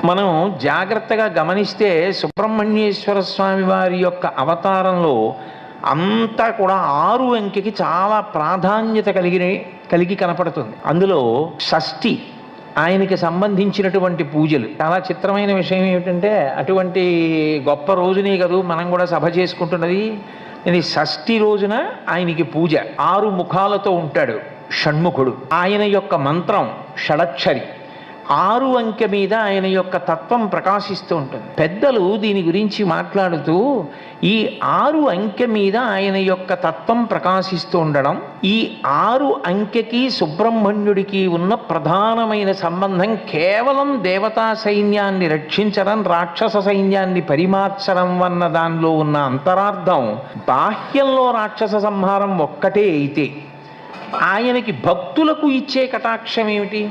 మనం జాగ్రత్తగా గమనిస్తే సుబ్రహ్మణ్యేశ్వర స్వామి వారి యొక్క అవతారంలో అంతా కూడా 6 అంకెకి చాలా ప్రాధాన్యత కలిగి కనపడుతుంది. అందులో షష్ఠి ఆయనకి సంబంధించినటువంటి పూజలు చాలా చిత్రమైన విషయం ఏమిటంటే, అటువంటి గొప్ప రోజునే కదూ మనం కూడా సభ చేసుకుంటున్నది. ఇది షష్ఠి రోజున ఆయనకి పూజ. 6 ముఖాలతో ఉంటాడు షణ్ముఖుడు. ఆయన యొక్క మంత్రం షడక్షరి. 6 అంకె మీద ఆయన యొక్క తత్వం ప్రకాశిస్తూ ఉంటుంది. పెద్దలు దీని గురించి మాట్లాడుతూ ఈ 6 అంకె మీద ఆయన యొక్క తత్వం ప్రకాశిస్తూ ఉండడం, ఈ 6 అంకెకి సుబ్రహ్మణ్యుడికి ఉన్న ప్రధానమైన సంబంధం కేవలం దేవతా సైన్యాన్ని రక్షించడం, రాక్షస సైన్యాన్ని పరిమార్చడం అన్న దానిలో ఉన్న అంతరార్థం బాహ్యంలో రాక్షస సంహారం ఒక్కటే అయితే ఆయనకి భక్తులకు ఇచ్చే కటాక్షం ఏమిటి?